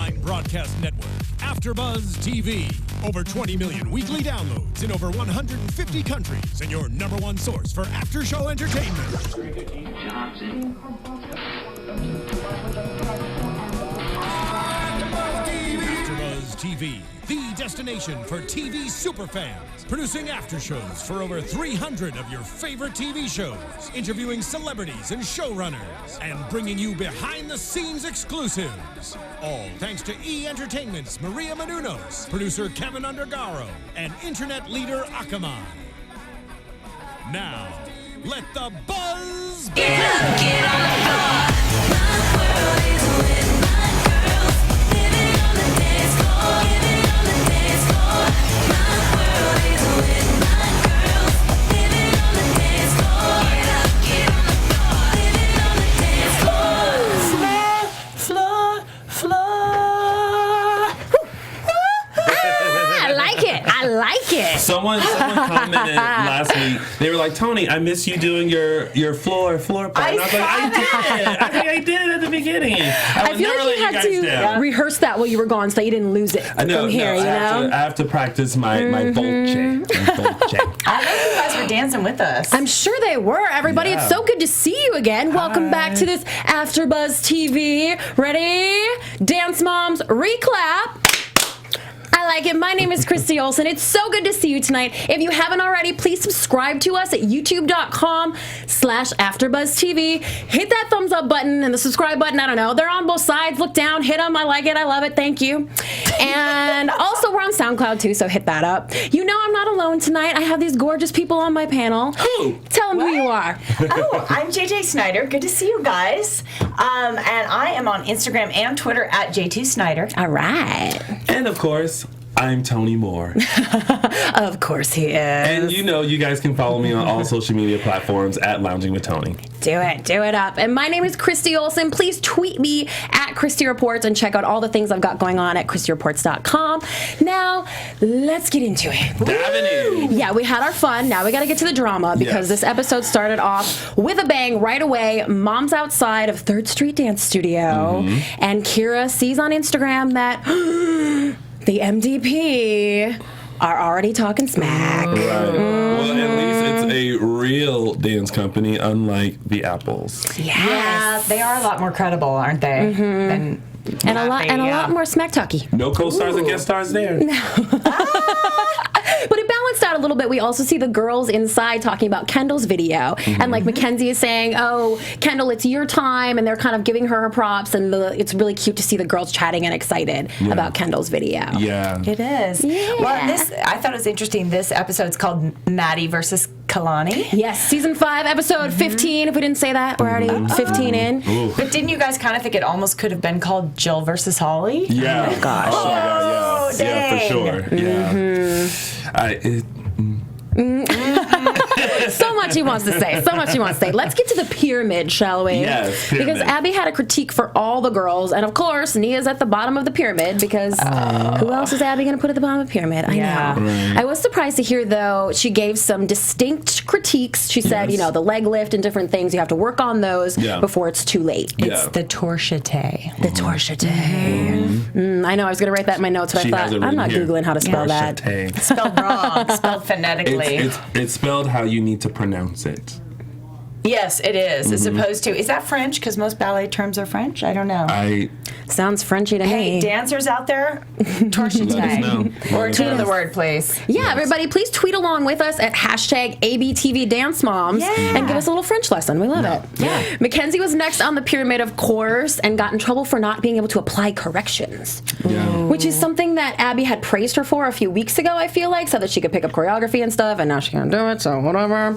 online broadcast network, AFTERBUZZ TV. Over 20 million weekly downloads in over 150 countries, and your number one source for after-show entertainment. AFTERBUZZ TV, the destination for TV superfans. Producing aftershows for over 300 of your favorite TV shows, interviewing celebrities and showrunners, and bringing you behind-the-scenes exclusives. All thanks to E! Entertainment's Maria Menounos, producer Kevin Undergaro, and internet leader Akamai. Now, let the buzz begin! Get on the floor. My world is with my girls. Living on the dance floor. Living on the dance floor. My world is with my girls. Living on the dance floor. Get up, get on the floor. Living on the dance floor. I like it. I like it. Someone commented last week. They were like, Tony, I miss you doing your floor part. And I was like, I did. I think I did it at the beginning. I feel like you had to rehearse that while you were gone so you didn't lose it from here, you know? I have to practice my voce. I know you guys were dancing with us. I'm sure they were. Everybody, It's so good to see you again. Welcome back to this AfterBuzz TV. Ready? Dance Moms, reclap. I like it. My name is Christy Olson. It's so good to see you tonight. If you haven't already, please subscribe to us at youtube.com/AfterBuzzTV. Hit that thumbs up button and the subscribe button. I don't know. They're on both sides. Look down. Hit them. I like it. I love it. Thank you. And also, we're on SoundCloud too, so hit that up. You know I'm not alone tonight. I have these gorgeous people on my panel. Who? Tell them who you are. Oh, I'm JJ Snyder. Good to see you guys. And I am on Instagram and Twitter at J2Snyder. All right. And of course, I'm Tony Moore. Of course he is. And you know you guys can follow me on all social media platforms at Lounging with Tony. Do it. Do it up. And my name is Christy Olson. Please tweet me at Christy Reports and check out all the things I've got going on at ChristyReports.com. Now, let's get into it. Davin. Yeah, we had our fun. Now we got to get to the drama because this episode started off with a bang right away. Mom's outside of 3rd Street Dance Studio. And Kira sees on Instagram that the MDP are already talking smack. Right. Well, at least it's a real dance company, unlike the Apples. Yeah, they are a lot more credible, aren't they? Than And a lot more smack talky. No co-stars and guest stars there. But it balanced out a little bit. We also see the girls inside talking about Kendall's video. And like Mackenzie is saying, oh, Kendall, it's your time. And they're kind of giving her props. And it's really cute to see the girls chatting and excited about Kendall's video. Yeah. It is. Yeah. Well, I thought it was interesting. This episode's called Maddie versus Kalani. Yes, season 5, episode 15. If we didn't say that, we're already 15 in. Ooh. But didn't you guys kind of think it almost could have been called Jill versus Holly? Yeah. Oh, gosh. Oh, my God, yeah. Yeah, for sure. Yeah. So much he wants to say. So much he wants to say. Let's get to the pyramid, shall we? Yes, pyramid. Because Abby had a critique for all the girls. And of course, Nia's at the bottom of the pyramid because who else is Abby going to put at the bottom of the pyramid? I know. Right. I was surprised to hear, though, she gave some distinct critiques. She said, you know, the leg lift and different things, you have to work on those before it's too late. It's the torchete. The torchete. I know, I was going to write that in my notes, but I thought, I'm not Googling how to spell that. Spelled wrong. Spelled phonetically. It's spelled how you need to pronounce it. Yes, it is. As opposed to, is that French? Because most ballet terms are French. I don't know. Sounds Frenchy to Hey, me. dancers out there, torchete. Let us know. Or tweet the word, please. Yeah, everybody, please tweet along with us at hashtag ABTV Dance Moms and give us a little French lesson. We love it. Yeah. Mackenzie was next on the pyramid, of course, and got in trouble for not being able to apply corrections, which is something that Abby had praised her for a few weeks ago, I feel like, so that she could pick up choreography and stuff, and now she can't do it, so whatever.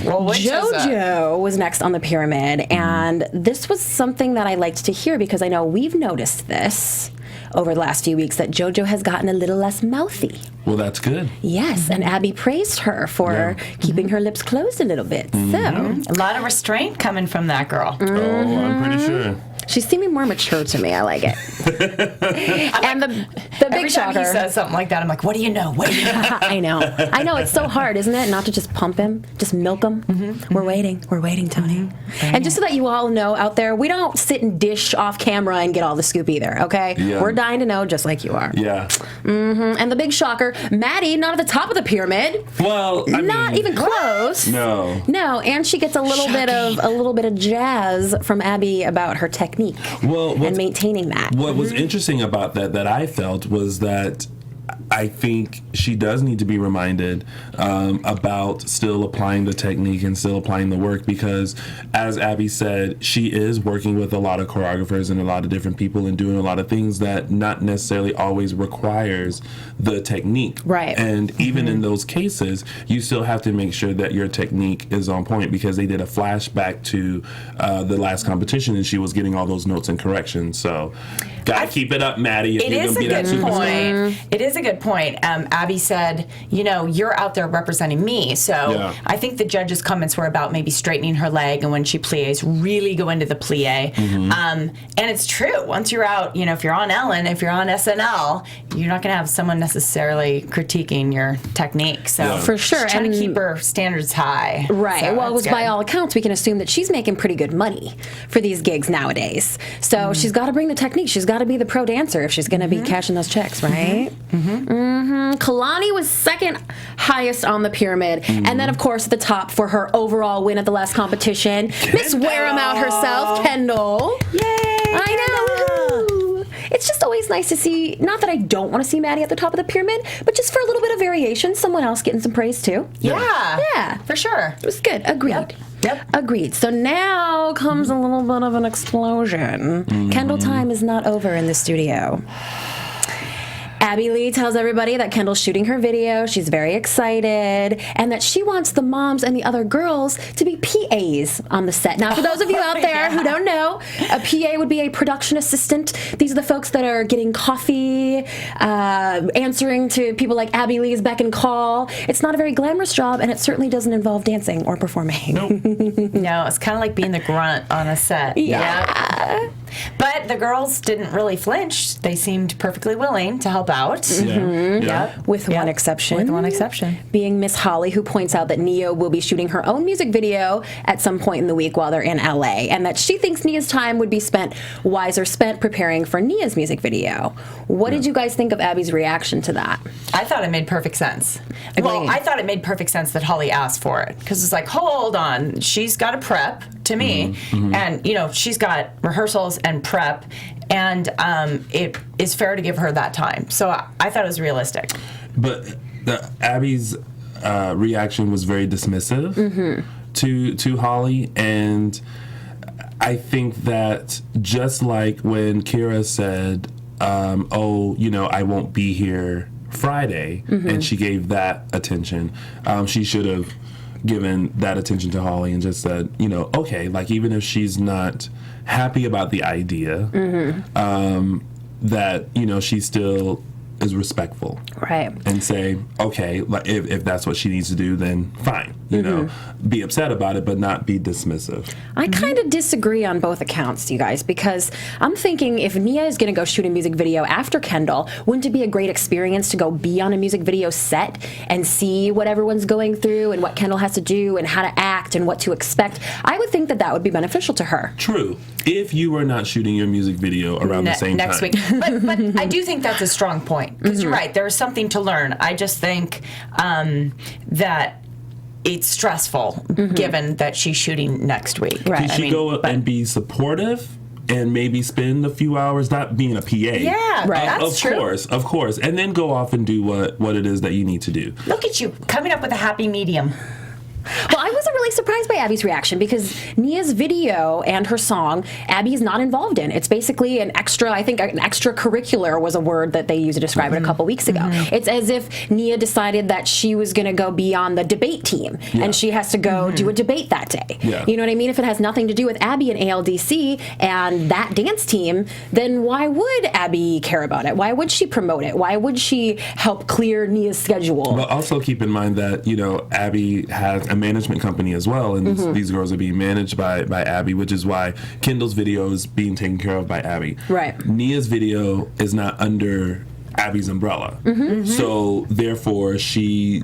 Well, JoJo was next on the pyramid, and this was something that I liked to hear because I know we've noticed this over the last few weeks that JoJo has gotten a little less mouthy. Well, that's good. Yes, and Abby praised her for keeping her lips closed a little bit. So a lot of restraint coming from that girl. Oh, I'm pretty sure. She's seeming more mature to me. I like it. And the big Every time shocker. he says something like that, I'm like, what do you know? What do you know? I know. It's so hard, isn't it? Not to just pump him, just milk him. We're waiting, Tony. And just so that you all know out there, we don't sit and dish off camera and get all the scoop either, okay? Yeah. We're dying to know just like you are. Yeah. And the big shocker, Maddie, not at the top of the pyramid. Well, I Not mean, even close. No. No, and she gets a little bit of jazz from Abby about her technique and maintaining that. What was interesting about that I felt was that I think she does need to be reminded about still applying the technique and still applying the work, because as Abby said, she is working with a lot of choreographers and a lot of different people and doing a lot of things that not necessarily always requires the technique. Right. And even in those cases, you still have to make sure that your technique is on point, because they did a flashback to the last competition and she was getting all those notes and corrections. So gotta keep it up, Maddie. If It you're is gonna a be that good superstar. point. It is a good point. Abby said, you're out there representing me. So Yeah. I think the judge's comments were about maybe straightening her leg, and when she plies, really go into the plie. And it's true. Once you're out, if you're on Ellen, if you're on SNL, you're not going to have someone necessarily critiquing your technique. So Yeah. For sure. she's trying And- to keep her standards high. Right. So Well, it was that's by good. all accounts, we can assume that she's making pretty good money for these gigs nowadays. So she's got to bring the technique. She's got to be the pro dancer if she's going to be cashing those checks, right? Kalani was second highest on the pyramid. And then, of course, at the top for her overall win at the last competition, Miss Wear 'em Out herself, Kendall. Yay! I know. Woohoo. It's just always nice to see, not that I don't want to see Maddie at the top of the pyramid, but just for a little bit of variation, someone else getting some praise too. Yeah. Yeah. For sure. It was good. Agreed. Yep. Agreed. So now comes a little bit of an explosion. Kendall time is not over in the studio. Abby Lee tells everybody that Kendall's shooting her video. She's very excited, and that she wants the moms and the other girls to be PAs on the set. Now, for those of you out there who don't know, a PA would be a production assistant. These are the folks that are getting coffee, answering to people like Abby Lee's beck and call. It's not a very glamorous job, and it certainly doesn't involve dancing or performing. No, it's kind of like being the grunt on a set. Yeah. But the girls didn't really flinch. They seemed perfectly willing to help out. Yeah. With one exception. With one exception. Being Miss Holly, who points out that Nia will be shooting her own music video at some point in the week while they're in LA, and that she thinks Nia's time would be wiser spent preparing for Nia's music video. What did you guys think of Abby's reaction to that? I thought it made perfect sense. Well, Agreed. I thought it made perfect sense that Holly asked for it, because it's like, hold on, she's got to prep to me, and she's got rehearsals and prep, and it is fair to give her that time. So I thought it was realistic. But Abby's reaction was very dismissive to Holly, and I think that just like when Kira said, I won't be here Friday, and she gave that attention, she should have given that attention to Holly and just said, okay, like even if she's not happy about the idea, that, she still is respectful. Right. And say, okay, like if that's what she needs to do, then fine. Be upset about it, but not be dismissive. I kind of disagree on both accounts, you guys, because I'm thinking if Nia is going to go shoot a music video after Kendall, wouldn't it be a great experience to go be on a music video set and see what everyone's going through and what Kendall has to do and how to act and what to expect? I would think that that would be beneficial to her. True. If you were not shooting your music video around the same next time. week. But I do think that's a strong point, because you're right, there's something to learn. I just think that it's stressful given that she's shooting next week. Right. Can she go and be supportive and maybe spend a few hours not being a PA? Yeah, right. That's true. Of course. And then go off and do what it is that you need to do. Look at you coming up with a happy medium. Well, I wasn't really surprised by Abby's reaction because Nia's video and her song, Abby is not involved in. It's basically an extracurricular was a word that they used to describe it a couple weeks ago. It's as if Nia decided that she was going to go be on the debate team and she has to go do a debate that day. Yeah. You know what I mean? If it has nothing to do with Abby and ALDC and that dance team, then why would Abby care about it? Why would she promote it? Why would she help clear Nia's schedule? But also keep in mind that, Abby has a management company company as well, and these girls are being managed by Abby, which is why Kendall's video is being taken care of by Abby. Right. Nia's video is not under Abby's umbrella. So therefore she,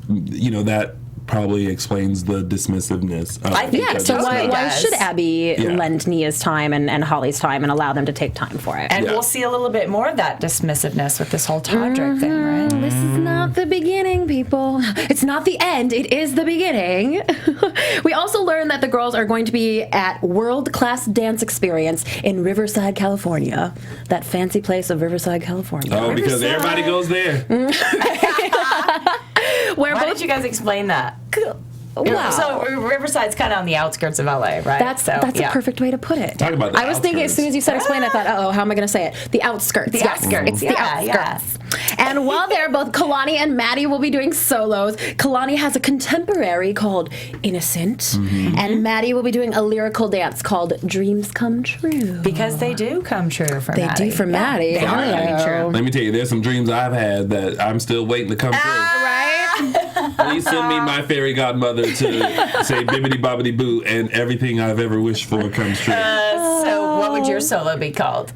that probably explains the dismissiveness. I think Yeah, it so totally why does. should Abby Yeah. lend Nia's time and Holly's time and allow them to take time for it? And Yeah. we'll see a little bit more of that dismissiveness with this whole Todrick thing, right? This is not the beginning, people. It's not the end. It is the beginning. We also learned that the girls are going to be at World Class Dance Experience in Riverside, California. That fancy place of Riverside, California. Oh, because everybody goes there. Where Why both did you guys explain that? wow. So Riverside's kind of on the outskirts of LA, right? That's a perfect way to put it. Talk about the I was thinking as soon as you said explain, I thought, how am I going to say it? The outskirts. The Yes, outskirts. It's the Yeah, outskirts. And while there, both Kalani and Maddie will be doing solos. Kalani has a contemporary called Innocent, and Maddie will be doing a lyrical dance called Dreams Come True. Because they do come true for They Maddie. do for Maddie. They are coming Hello. true. Let me tell you, there's some dreams I've had that I'm still waiting to come true. Right? Please send me my fairy godmother to say bibbidi bobbidi boo, and everything I've ever wished for comes true. So what would your solo be called?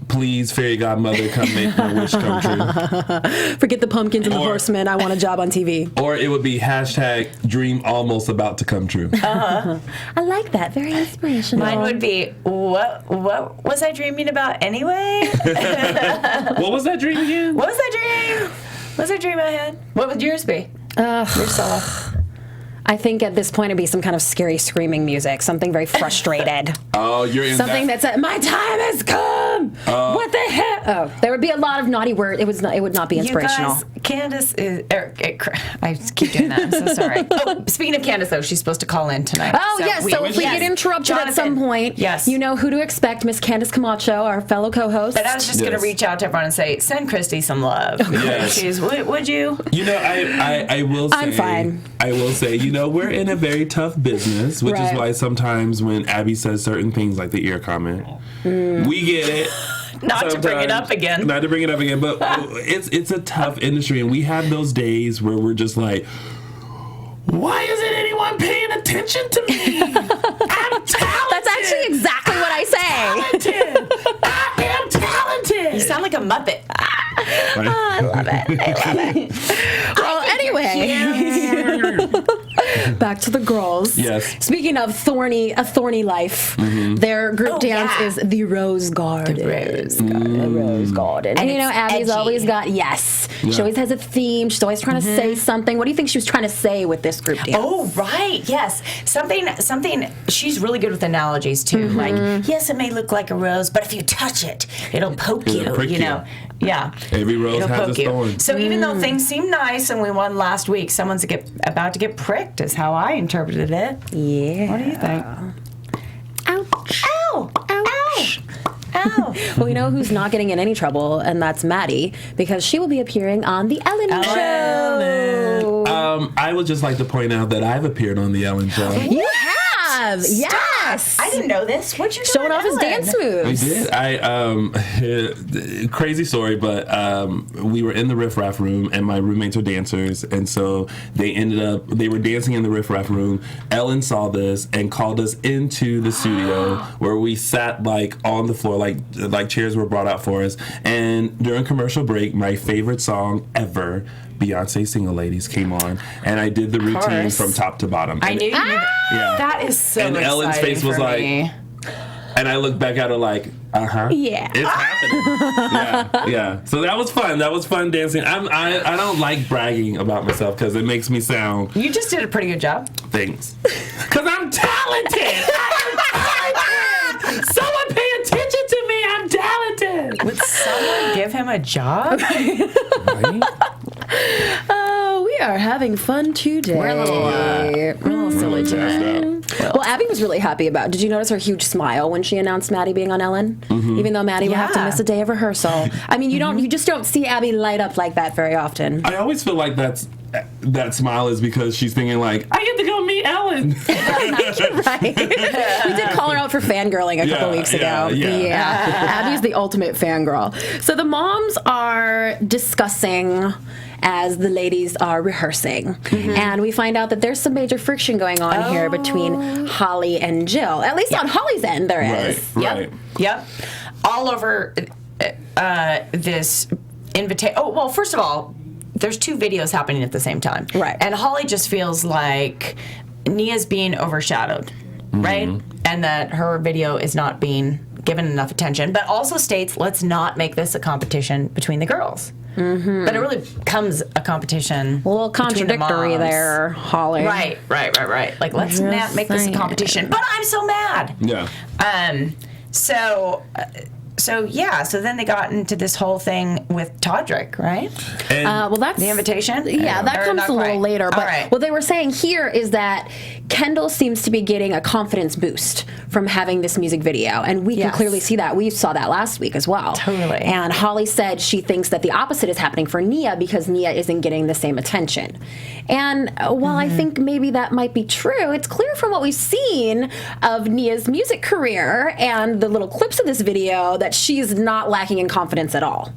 Please, fairy godmother, come make my wish come true. Forget the pumpkins and the Or- horsemen. I want a job on TV. Or it would be #dream almost about to come true. I like that. Very inspirational. Mine would be, what was I dreaming about anyway? What was that dream again? What was that dream? What was that dream I had? What would yours be? Your solo. I think at this point it'd be some kind of scary screaming music, something very frustrated. Oh, you're in Something that. that's my time has come. What the hell? Oh, there would be a lot of naughty words. It would not be inspirational. You guys, Candace is. I keep doing that. I'm so sorry. Oh, speaking of Candace, though, she's supposed to call in tonight. Oh, yes. So if we get interrupted at some point, yes, you know who to expect, Miss Candace Camacho, our fellow co-host. But I was just going to Yes. reach out to everyone and say, send Christy some love. Yes. Would you? You know, I will say. I'm fine. I will say, we're in a very tough business, which Right. is why sometimes when Abby says certain things like the ear comment, we get it. Not to bring it Sometimes- up again. Not to bring it up again, but it's a tough industry, and we have those days where we're just like, why isn't anyone paying attention to me? I'm talented. That's actually exactly what I say. talented. I am talented. You sound like a Muppet. I love it. I love it. Well, anyway, back to the girls. Yes. Speaking of a thorny life, their group dance yeah. is the Rose Garden. The Rose Garden. And you know, it's Abby's edgy. always got She always has a theme. She's always trying to say something. What do you think she was trying to say with this group dance? Oh, right. Yes. Something. She's really good with analogies, too. Like, yes, it may look like a rose, but if you touch it, it'll poke It'll you, prick you you. know. Yeah. Every rose It'll has poke its you. thorn. So even though things seem nice and we won last week, someone's about to get pricked is how I interpreted it. Yeah. What do you think? Ouch. Ow! Ouch. Ow! Well, you know who's not getting in any trouble, and that's Maddie, because she will be appearing on The Ellen Show. I would just like to point out that I've appeared on the Ellen Show. You have! Yes! I didn't know this. What'd you do? Showing at off his Ellen? dance I moves. did. Crazy story, but we were in the Riff Raff room, and my roommates are dancers, and so they were dancing in the Riff Raff room. Ellen saw this and called us into the studio where we sat like on the floor, like chairs were brought out for us. And during commercial break, my favorite song ever, Beyonce's Single Ladies, came on, and I did the routine course. from top to bottom. I And- knew you. Yeah. That is so And Ellen's exciting face was for like, me. And I look back at her like, Yeah. it's happening. Yeah. So that was fun. That was fun dancing. I don't like bragging about myself because it makes me sound You just did a pretty good job. things. Because I'm talented. I'm talented. Someone pay attention to me. I'm talented. Would someone give him a job? Right? Oh, we are having fun today. We're a little silly today. Well, Abby was really happy about. Did you notice her huge smile when she announced Maddie being on Ellen? Even though Maddie would have to Yeah. miss a day of rehearsal. I mean, you just don't see Abby light up like that very often. I always feel like that smile is because she's thinking like, I get to go meet Ellen. month. Right. We did call her out for fangirling a couple weeks ago. Abby's the ultimate fangirl. So the moms are discussing as the ladies are rehearsing. And we find out that there's some major friction going on here between Holly and Jill. At least on Holly's end, there is. Right. Yep. All over this invitation. Oh, well, first of all, there's two videos happening at the same time. Right. And Holly just feels like Nia's being overshadowed, right? And that her video is not being given enough attention, but also states, let's not make this a competition between the girls. But it really becomes a competition. A little between the contradictory moms. there, Holly. Right. Like, let's not make this a competition. But I'm so mad. Yeah. So then they got into this whole thing with Todrick, right? And Well, that's The invitation? Yeah, that Or comes not a little quite? later. But All right. what they were saying here is that Kendall seems to be getting a confidence boost from having this music video. And we can Yes. clearly see that. We saw that last week as well. Totally. And Holly said she thinks that the opposite is happening for Nia because Nia isn't getting the same attention. And while I think maybe that might be true, it's clear from what we've seen of Nia's music career and the little clips of this video that she's not lacking in confidence at all.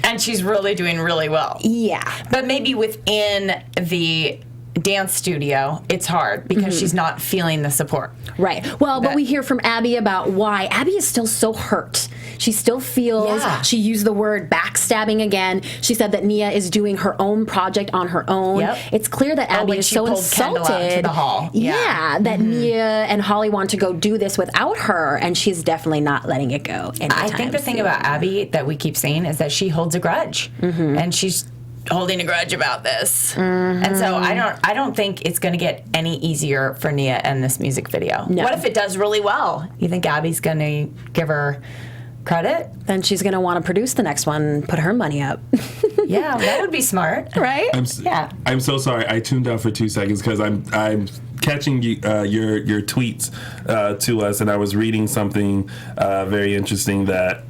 And she's really doing really well. Yeah. But maybe within the dance studio, it's hard because she's not feeling the support. Right. Well, but we hear from Abby about why. Abby is still so hurt. She still feels, she used the word backstabbing again. She said that Nia is doing her own project on her own. Yep. It's clear that Abby when is she so pulled Kendall out insulted. into the hall. Yeah, that Nia and Holly want to go do this without her, and she's definitely not letting it go. I think the thing about Abby that we keep saying is that she holds a grudge. And she's holding a grudge about this. And so I don't think it's going to get any easier for Nia in this music video. No. What if it does really well? You think Abby's going to give her credit? Then she's going to want to produce the next one and put her money up. Yeah, that would be smart. Right? I'm so sorry. I tuned out for 2 seconds because I'm catching your tweets to us, and I was reading something very interesting that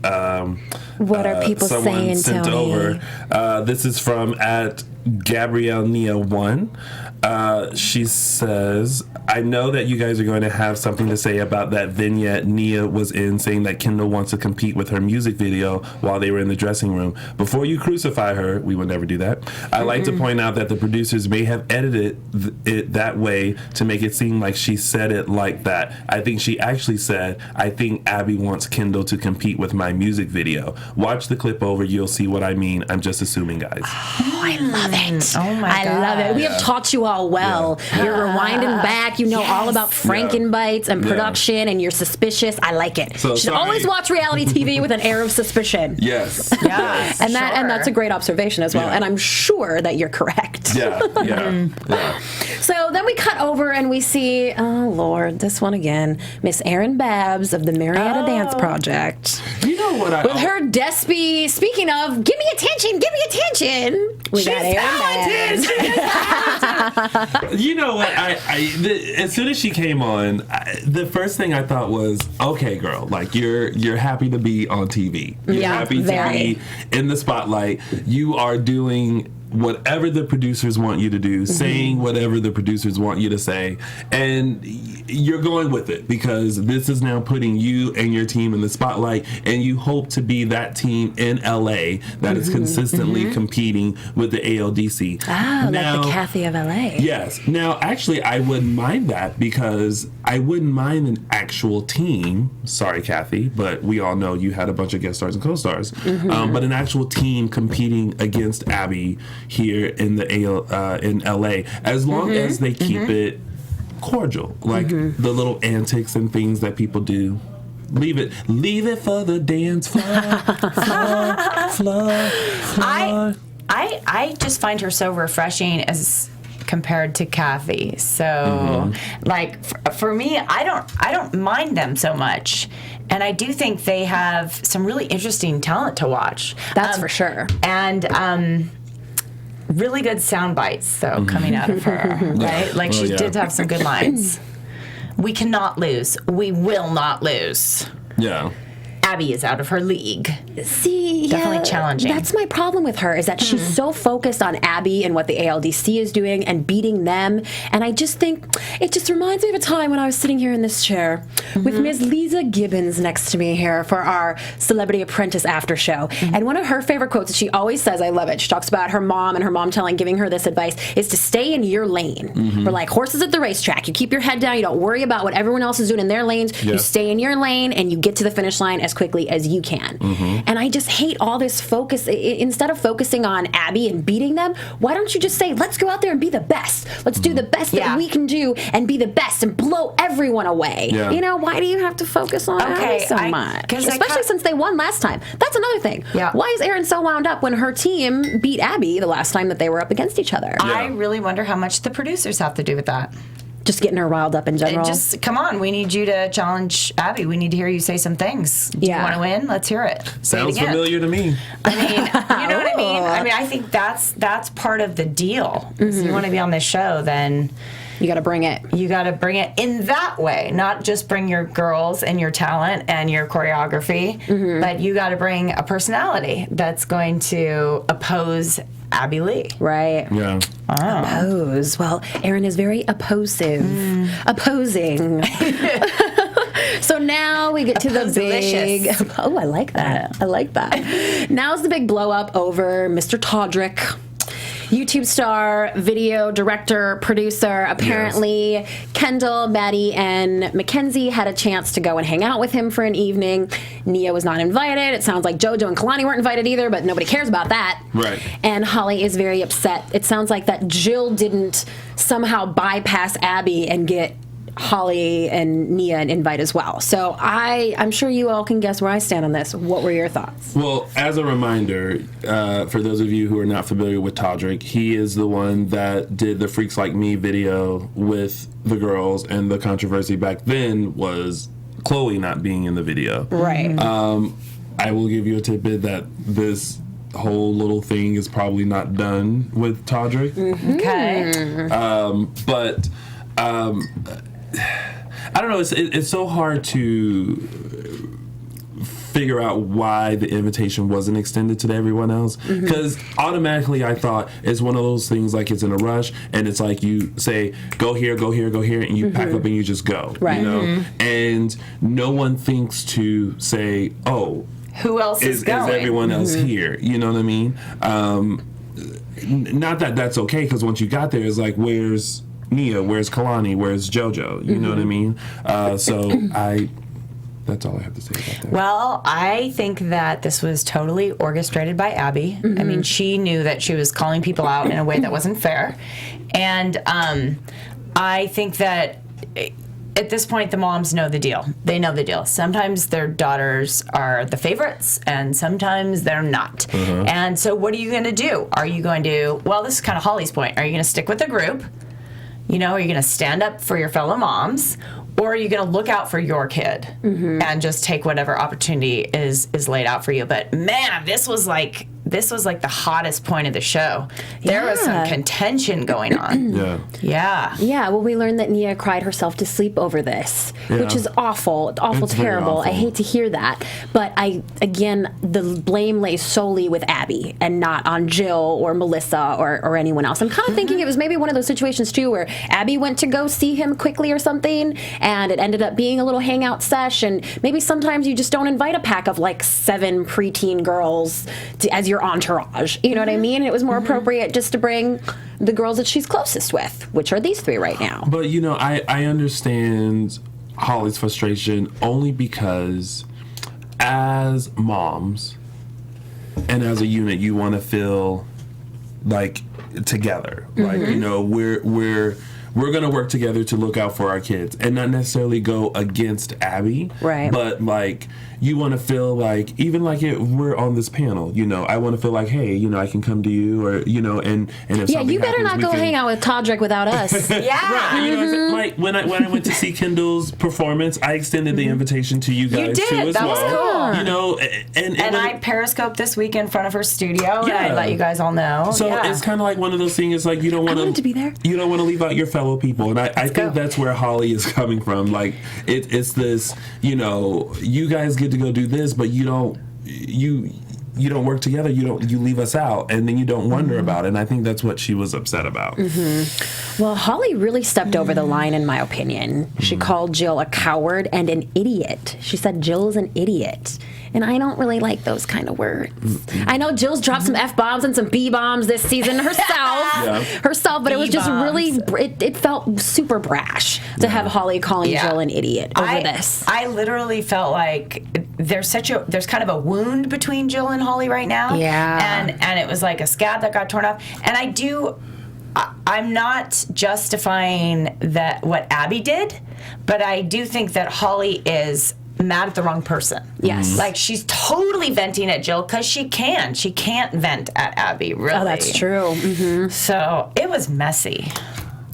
What are people someone saying, sent Tony? over. This is from at Gabrielle Nia 1. She says, I know that you guys are going to have something to say about that vignette Nia was in saying that Kendall wants to compete with her music video while they were in the dressing room. Before you crucify her, we would never do that. I like to point out that the producers may have edited it that way to make it seem like she said it like that. I think she actually said, I think Abby wants Kendall to compete with my music video. Watch the clip over, you'll see what I mean. I'm just assuming, guys. Oh, I love it. Oh my I love it. We God. have taught you all well. You're rewinding back. You know all about Frankenbites and production, and you're suspicious. I like it. So, you should sorry. always watch reality TV with an air of suspicion. Yes. Yeah, And that's a great observation as well. Yeah. And I'm sure that you're correct. Yeah. So then we cut over and we see, oh Lord, this one again, Miss Erin Babs of the Marietta Dance Project. You know what With her Despy, speaking of, give me attention. We got Erin Babs. You know what? As soon as she came on, the first thing I thought was, okay, girl, like you're happy to be on TV. You're happy to be in the spotlight. You are doing whatever the producers want you to do, saying whatever the producers want you to say, and you're going with it because this is now putting you and your team in the spotlight, and you hope to be that team in LA that is consistently competing with the ALDC. Like the Kathy of LA. Yes. Now, actually, I wouldn't mind that because I wouldn't mind an actual team. Sorry, Kathy, but we all know you had a bunch of guest stars and co-stars. But an actual team competing against Abby here in the in LA, as long as they keep it cordial, like the little antics and things that people do. Leave it for the dance floor. I just find her so refreshing as compared to Kathy. So, like for me, I don't mind them so much, and I do think they have some really interesting talent to watch. That's for sure. And really good sound bites though coming out of her, right? Like she did have some good lines. We cannot lose. We will not lose. Yeah. Abby is out of her league. See, Definitely challenging. That's my problem with her, is that she's so focused on Abby and what the ALDC is doing and beating them. And I just think it just reminds me of a time when I was sitting here in this chair with Ms. Lisa Gibbons next to me here for our Celebrity Apprentice after show. And one of her favorite quotes that she always says, I love it. She talks about her mom and her mom giving her this advice is to stay in your lane. We're like horses at the racetrack. You keep your head down. You don't worry about what everyone else is doing in their lanes. You stay in your lane and you get to the finish line as quickly as you can. And I just hate all this focus. Instead of focusing on Abby and beating them, why don't you just say, let's go out there and be the best. Let's do the best that we can do and be the best and blow everyone away. You know, why do you have to focus on Abby so much? Especially since they won last time. That's another thing. Why is Erin so wound up when her team beat Abby the last time that they were up against each other? I really wonder how much the producers have to do with that. Just getting her riled up in general. Just come on, we need you to challenge Abby. We need to hear you say some things. Do you want to win? Let's hear it. Sounds familiar to me. I mean, you know what I mean? I mean, I think that's part of the deal. If you want to be on this show, then you got to bring it. You got to bring it in that way, not just bring your girls and your talent and your choreography, but you got to bring a personality that's going to oppose Abby Lee. Right. Yeah. Oppose. Well, Erin is very opposing. So now we get to the big... Delicious. Oh, I like that. I like that. Now's the big blow up over Mr. Todrick. YouTube star, video director, producer. Apparently, Kendall, Maddie, and Mackenzie had a chance to go and hang out with him for an evening. Nia was not invited. It sounds like JoJo and Kalani weren't invited either, but nobody cares about that. Right. And Holly is very upset. It sounds like that Jill didn't somehow bypass Abby and get Holly and Nia an invite as well. So I'm sure you all can guess where I stand on this. What were your thoughts? Well, as a reminder, for those of you who are not familiar with Todrick, he is the one that did the Freaks Like Me video with the girls, and the controversy back then was Chloe not being in the video. Right. I will give you a tidbit that this whole little thing is probably not done with Todrick. Okay. But I don't know. It's so hard to figure out why the invitation wasn't extended to everyone else, because automatically I thought it's one of those things like it's in a rush and it's like you say go here, go here, go here, and you pack up and you just go. Right. You know, and no one thinks to say, oh, who else is going? Is everyone else here? You know what I mean? Not that that's okay, because once you got there, it's like, where's Nia, where's Kalani, where's JoJo? You know what I mean? That's all I have to say about that. Well, I think that this was totally orchestrated by Abby. I mean, she knew that she was calling people out in a way that wasn't fair. And I think that at this point, the moms know the deal. They know the deal. Sometimes their daughters are the favorites, and sometimes they're not. And so what are you going to do? Are you going to, well, this is kind of Holly's point. Are you going to stick with the group? You know, are you going to stand up for your fellow moms, or are you going to look out for your kid and just take whatever opportunity is laid out for you? But man, this was like the hottest point of the show. There was some contention going on. Yeah. Well, we learned that Nia cried herself to sleep over this, which is awful, It's terrible. very awful. I hate to hear that. But the blame lays solely with Abby and not on Jill or Melissa or anyone else. I'm kind of thinking it was maybe one of those situations too where Abby went to go see him quickly or something, and it ended up being a little hangout sesh. And maybe sometimes you just don't invite a pack of like 7 preteen girls as your entourage. You know what I mean? And it was more appropriate just to bring the girls that she's closest with, which are these 3 right now. But, you know, I understand Holly's frustration only because as moms and as a unit, you want to feel like together. Like, you know, we're going to work together to look out for our kids and not necessarily go against Abby. Right. But, like, you want to feel like, even like if we're on this panel, you know, I want to feel like, hey, you know, I can come to you, or, you know, and if something you better happens, not we go can hang out with Todrick without us. Right. You know, like when I went to see Kendall's performance, I extended the invitation to you guys did. too as That was well. cool. You know, And I periscoped this week in front of her studio, and Yeah. I let you guys all know. So it's kind of like one of those things. It's like you don't want wanted to be there. You don't want to leave out your fellow fellow people, and I think that's where Holly is coming from. Like it's this, you guys get to go do this, but you don't work together. You leave us out, and then you don't wonder about it. And I think that's what she was upset about. Well, Holly really stepped over the line, in my opinion. She called Jill a coward and an idiot. She said Jill's an idiot. And I don't really like those kind of words. I know Jill's dropped some F-bombs and some B-bombs this season herself, but it was just really, it felt super brash to have Holly calling Jill an idiot over this. I literally felt like there's kind of a wound between Jill and Holly right now. Yeah. And it was like a scab that got torn off. And I'm not justifying what Abby did, but I do think that Holly is mad at the wrong person. Yes. Like, she's totally venting at Jill because she can. She can't vent at Abby, really. Oh, that's true. So it was messy.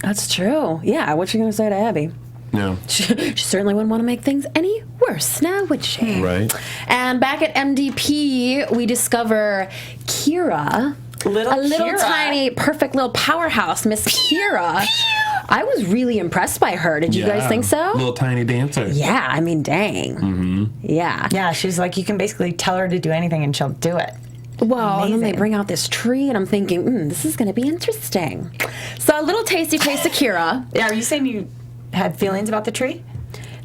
That's true. Yeah, what's she going to say to Abby? No. She certainly wouldn't want to make things any worse, now would she? Right. And back at MDP, we discover Kira. A little Kira. tiny, perfect little powerhouse, Miss Kira. I was really impressed by her. Did you guys think so? Little tiny dancer. Yeah, I mean, dang. Yeah. Yeah, she's like, you can basically tell her to do anything and she'll do it. Well, and then they Amazing. bring out this tree, and I'm thinking, this is going to be interesting. So a little tasty taste of Kira. Yeah, are you saying you had feelings about the tree?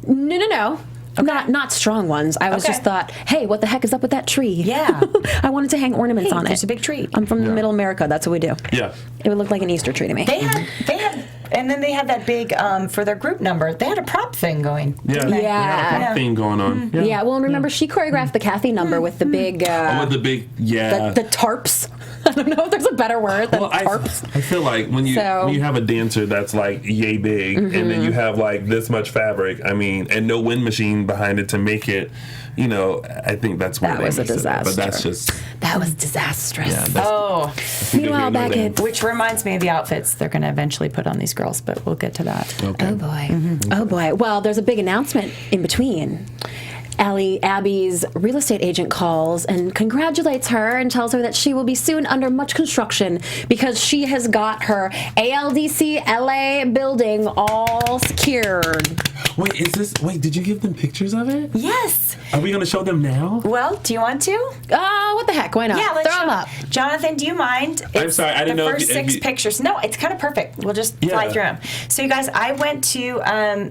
No. Not strong ones. I was just thought, hey, what the heck is up with that tree? Yeah. I wanted to hang ornaments on it. There's a big tree. I'm from Middle America. That's what we do. Yeah. It would look like an Easter tree to me. They had, and then they had that big, for their group number, they had a prop thing going. Yeah. Yeah. They had a pop thing going on. Yeah, well, and remember, she choreographed the Kathy number with the big... With the big, the tarps. I don't know if there's a better word than tarps. I feel like when you have a dancer that's like yay big, and then you have like this much fabric, and no wind machine behind it to make it, I think that's where That was a messed it up. disaster. But that's just... That was disastrous. Yeah, Meanwhile, back at... Which reminds me of the outfits they're going to eventually put on these girls, but we'll get to that. Okay. Oh, boy. Oh, boy. Well, there's a big announcement in between. Abby's real estate agent calls and congratulates her and tells her that she will be soon under much construction because she has got her ALDC LA building all secured. Wait, did you give them pictures of it? Yes. Are we going to show them now? Well, do you want to? Oh, what the heck? Why not? Yeah, let's throw them up. Jonathan, do you mind? I'm sorry, I didn't know the if first you- six if you- pictures. No, it's kind of perfect. We'll just fly through them. So, you guys, I went to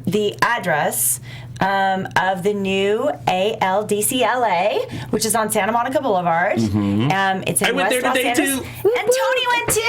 the address of the new ALDCLA, which is on Santa Monica Boulevard. It's in I went West there Los today, Angeles. too. And Tony went too.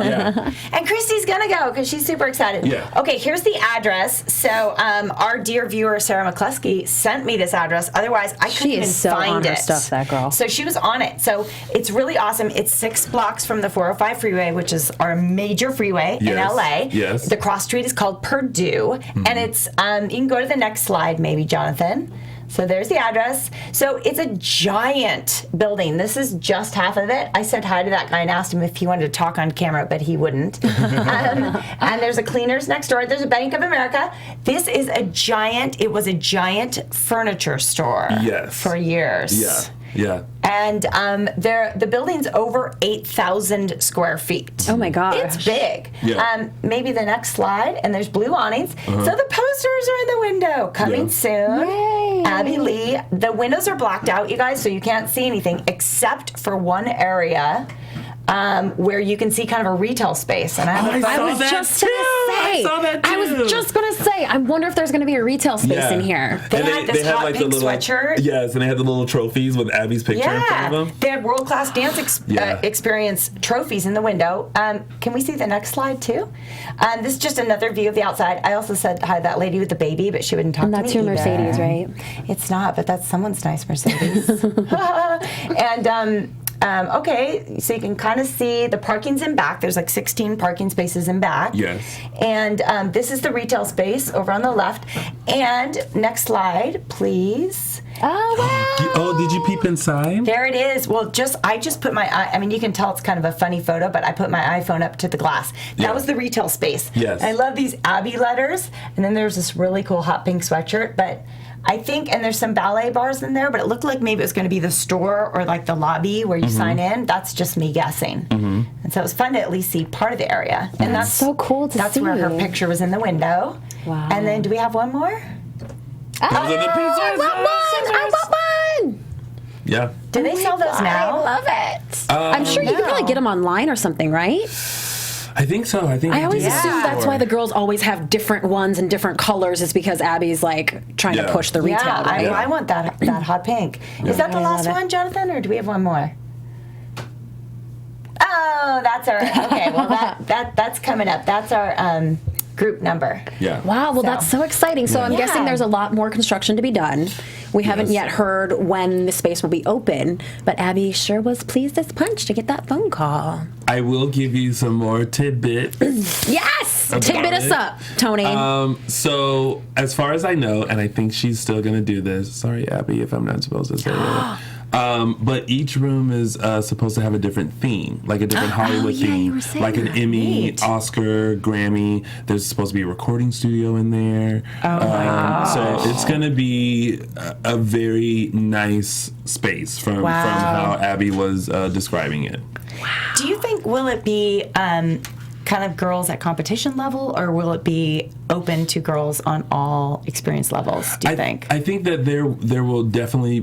Yeah. And Christy's gonna go because she's super excited. Yeah. Okay, here's the address. So our dear viewer Sarah McCluskey sent me this address. Otherwise, I couldn't She even is so find on her it. stuff, that girl. So she was on it. So it's really awesome. It's 6 blocks from the 405 freeway, which is our major freeway in Yes. LA. Yes. The cross street is called Purdue, and it's you can go to the next slide, maybe, Jonathan. So there's the address. So it's a giant building. This is just half of it. I said hi to that guy and asked him if he wanted to talk on camera, but he wouldn't. And there's a cleaners next door. There's a Bank of America. This is it was a giant furniture store Yes. for years. Yeah. And the building's over 8,000 square feet. Oh, my gosh. It's big. Yeah. Maybe the next slide, and there's blue awnings. So the posters are in the window, coming Yeah. soon. Yay. Abby Lee. The windows are blacked out, you guys, so you can't see anything except for one area where you can see kind of a retail space. And I have a I photo. was just going to say. I saw that too. I was just going to say. I wonder if there's going to be a retail space in here. They had this hot pink sweatshirt. Yes, and they had the little trophies with Abby's picture in front of them. They had world-class dance experience trophies in the window. Can we see the next slide, too? This is just another view of the outside. I also said hi to that lady with the baby, but she wouldn't talk And to me that's your either. Mercedes, right? It's not, but that's someone's nice Mercedes. And, okay, so you can kind of see the parking's in back. There's like 16 parking spaces in back. Yes. And this is the retail space over on the left. And next slide, please. Oh, wow. Oh, did you peep inside? There it is. Well, I just put my I mean, you can tell it's kind of a funny photo, but I put my iPhone up to the glass. That Yeah. was the retail space. Yes. I love these Abby letters. And then there's this really cool hot pink sweatshirt. But I think, and there's some ballet bars in there, but it looked like maybe it was going to be the store or like the lobby where you sign in. That's just me guessing. And And so it was fun to at least see part of the area. And That's so cool to That's see. where her picture was in the window. Wow. And then do we have one more? Those are the pizzas. I want one. Yeah. Do they sell those I now? love it. I'm sure you can no. probably get them online or something, right? I think so. I think I always do. assume that's why the girls always have different ones and different colors is because Abby's like trying to Yeah. push the retail, Yeah, right? I want that hot pink. Is that the I last love it. one, Jonathan, or do we have one more? Oh, that's our okay. Well, that's coming up. That's our group number. Yeah. Wow, well, So- that's so exciting. So I'm Yeah. guessing there's a lot more construction to be done. We haven't Yes. yet heard when the space will be open, but Abby sure was pleased as punch to get that phone call. I will give you some more tidbits. Yes! About Tidbit us it. up, Tony. So as far as I know, and I think she's still gonna do this. Sorry, Abby, if I'm not supposed to say it. But each room is supposed to have a different theme, like a different Hollywood yeah, theme, you were saying like an that. Emmy, Neat. Oscar, Grammy. There's supposed to be a recording studio in there. So it's gonna be a very nice space from how Abby was describing it. Do you think will it be kind of girls at competition level, or will it be open to girls on all experience levels? Do you think? I think that there will definitely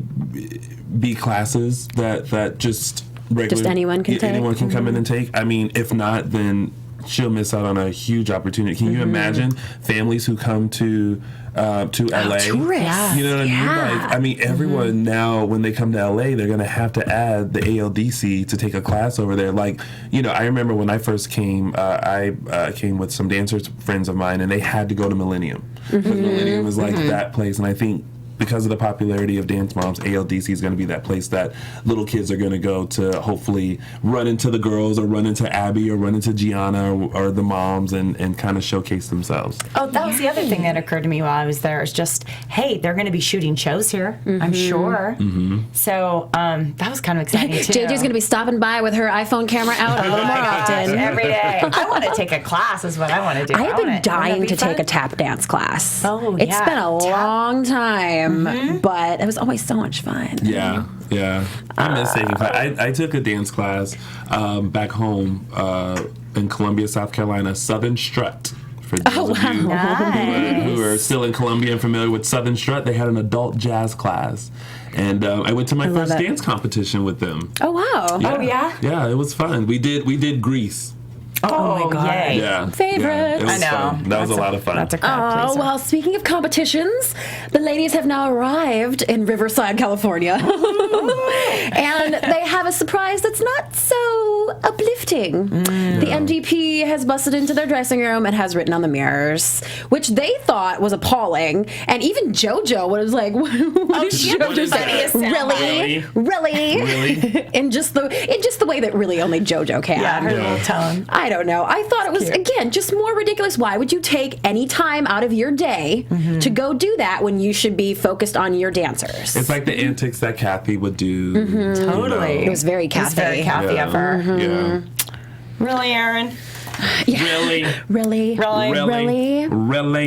be classes that just regular, anyone can take? Anyone can come in and take. I mean, if not, then she'll miss out on a huge opportunity. Can you imagine families who come to LA? tourists. You know what I mean? Yeah. Like, I mean, everyone now, when they come to LA, they're going to have to add the ALDC to take a class over there. Like, you know, I remember when I first came, I came with some dancers, friends of mine, and they had to go to Millennium. Because Millennium was like that place. And I think because of the popularity of Dance Moms, ALDC is going to be that place that little kids are going to go to hopefully run into the girls or run into Abby or run into Gianna or the moms and kind of showcase themselves. Oh, that was the other thing that occurred to me while I was there. Is just, hey, they're going to be shooting shows here. I'm sure. So that was kind of exciting too. JJ's going to be stopping by with her iPhone camera out a little more often. every day. I want to take a class. Is what I want to do. I have been wanna- dying wouldn't to it be take a fun? tap dance class. Oh, It's yeah. been a Tap. long time, but it was always so much fun. Yeah. I miss taking class. I took a dance class back home in Columbia, South Carolina, Southern Strut. For those of you who are still in Columbia and familiar with Southern Strut, they had an adult jazz class. And I went to my first it. dance competition with them. Oh, wow. Oh, yeah? Yeah, it was fun. We did Grease. Oh, my God. Yay. Yeah. Favorites. Yeah, it was I know. fun. That was a lot of fun. That's a crowd Oh, pleaser. well, speaking of competitions, the ladies have now arrived in Riverside, California. And they have a surprise that's not so uplifting. The MDP has busted into their dressing room and has written on the mirrors, which they thought was appalling. And even JoJo was like, what is she had the JoJo say? funniest soundbite. Really? Really? in just the way that really only JoJo can. Yeah, her little tone. I don't know. I thought it was, again, just more ridiculous. Why would you take any time out of your day to go do that when you should be focused on your dancers? It's like the antics that Kathy would do. Totally. It was very It was very Kathy. Kathy of her. Yeah. Really, Aaron? Really? Really? Really?